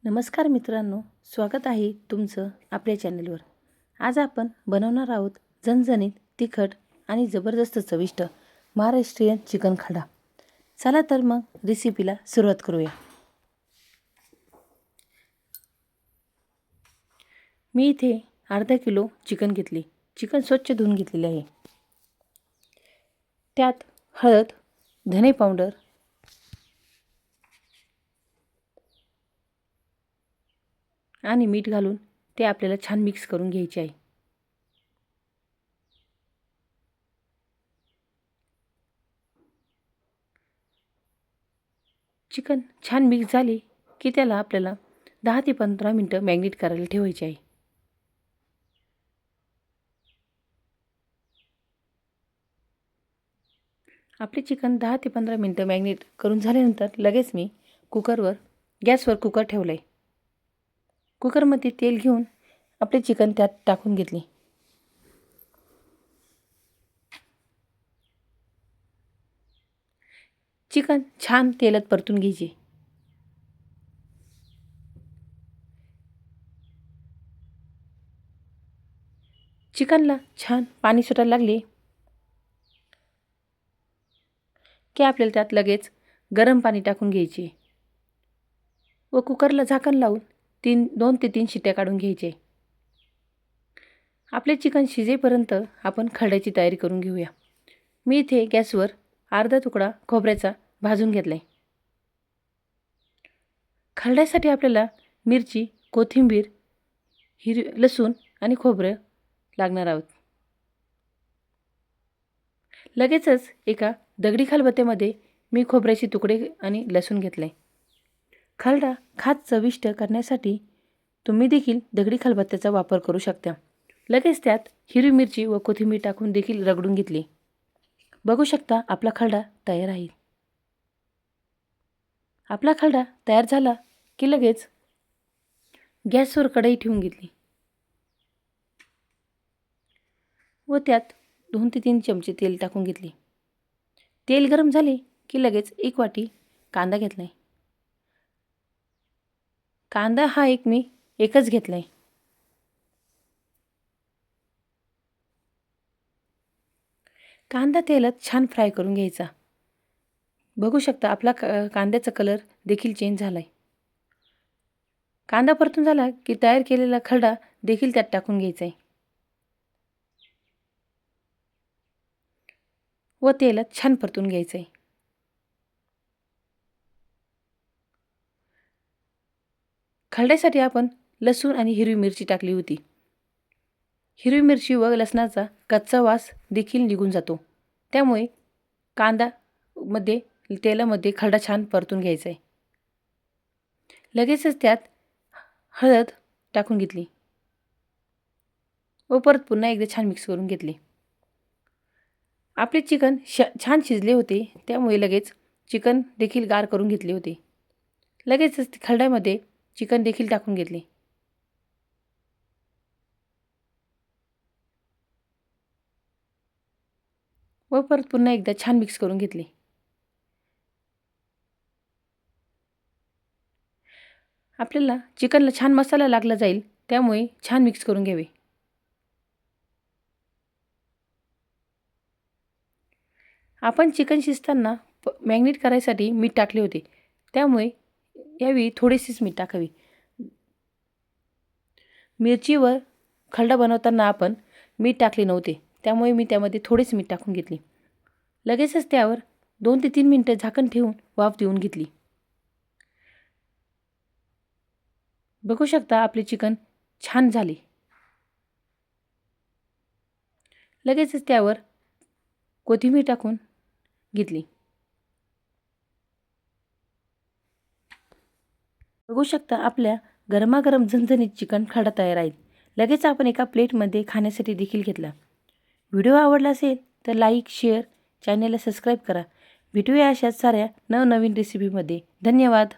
नमस्कार मित्रांनो, स्वागत आहे तुमचं आपल्या चॅनलवर। आज आपण बनवणार आहोत झणझणीत, तिखट आणि जबरदस्त चविष्ट महाराष्ट्रीयन चिकन खडा। चला तर मग रेसिपीला सुरुवात करूया। मी इथे अर्धा किलो चिकन घेतले। चिकन स्वच्छ धुवून घेतलेले आहे। त्यात हळद, धने पावडर, आणि मीठ घालून ते आपल्याला छान मिक्स करून घ्यायचे आहे। चिकन छान मिक्स झाले की त्याला आपल्याला 10 ते 15 मिनिटं मॅरिनेट करायला ठेवायचे आहे। आपले चिकन 10 ते 15 मिनिटं मॅरिनेट करून झाल्यानंतर लगेच मी गॅसवर कुकर ठेवला आहे। कुकरमध्ये तेल घेऊन आपले चिकन त्यात टाकून घेतले। चिकन छान तेलात परतून घ्यायचे। चिकनला छान पाणी सुटायला लागले की आपल्याला त्यात लगेच गरम पाणी टाकून घ्यायचे व कुकरला झाकण लावून 2 ते 3 शिट्ट्या काढून घ्यायचे। आपले चिकन शिजेपर्यंत आपण खरड्याची तयारी करून घेऊया। मी इथे गॅसवर अर्धा तुकडा खोबऱ्याचा भाजून घेतलाय। खरड्यासाठी आपल्याला मिरची, कोथिंबीर, लसूण आणि खोबरं लागणार आहोत। लगेचच एका दगडी खलबत्त्यामध्ये मी खोबऱ्याचे तुकडे आणि लसूण घेतले। खरडा खास चविष्ट करण्यासाठी तुम्ही देखील दगडी खलबत्त्याचा वापर करू शकता। लगेच त्यात हिरवी मिरची व कोथिंबीर टाकून देखील रगडून घेतली। बघू शकता आपला खरडा तयार आहे। आपला खरडा तयार झाला की लगेच गॅसवर कढई ठेवून घेतली व त्यात 2 ते 3 चमचे तेल टाकून घेतले। तेल गरम झाले की लगेच 1 वाटी कांदा घेतलाय। कांदा हा मी एकच घेतलाय। कांदा तेलात छान फ्राय करून घ्यायचा। बघू शकता आपला कांद्याचा कलर देखील चेंज झालाय। कांदा परतून झाला की तयार केलेला खरडा देखील त्यात टाकून घ्यायचा आहे व तेलात छान परतून घ्यायचं आहे। खरड्यासाठी आपण लसूण आणि हिरवी मिरची टाकली होती। हिरवी मिरची व लसणाचा कच्चा वास देखील निघून जातो। त्यामुळे तेलामध्ये खरडा छान परतून घ्यायचा आहे। लगेचच त्यात हळद टाकून घेतली व परत पुन्हा एकदा छान मिक्स करून घेतले। आपले चिकन छान शिजले होते, त्यामुळे लगेच चिकन देखील गार करून घेतले होते। लगेचच खरड्यामध्ये चिकन देखील टाकून घेतले व परत पुन्हा एकदा छान मिक्स करून घेतले। आपल्याला चिकनला छान मसाला लागला जाईल, त्यामुळे छान मिक्स करून घ्यावे। आपण चिकन शिजताना मॅरिनेट करायसाठी मीठ टाकले होते, त्यामुळे यावेळी थोडेसेच मीठ टाकावे। मिरची व खरडा बनवताना आपण मीठ टाकले नव्हते, त्यामुळे मी त्यामध्ये थोडेच मीठ टाकून घेतले। लगेचच त्यावर 2 ते 3 मिनिटं झाकण ठेवून वाफ देऊन घेतली। बघू शकता आपले चिकन छान झाले। लगेचच त्यावर कोथिंबीर टाकून घेतली। बघू शकता आपल्या गरमागरम झणझणीत चिकन खरडा तयार आहे। लगेच आपण एका प्लेटमध्ये खाण्यासाठी देखील घेतला। व्हिडिओ आवडला असेल तर लाईक, शेअर, चॅनलला सबस्क्राईब करा। भेटूया अशाच साऱ्या नवनवीन रेसिपीमध्ये। धन्यवाद।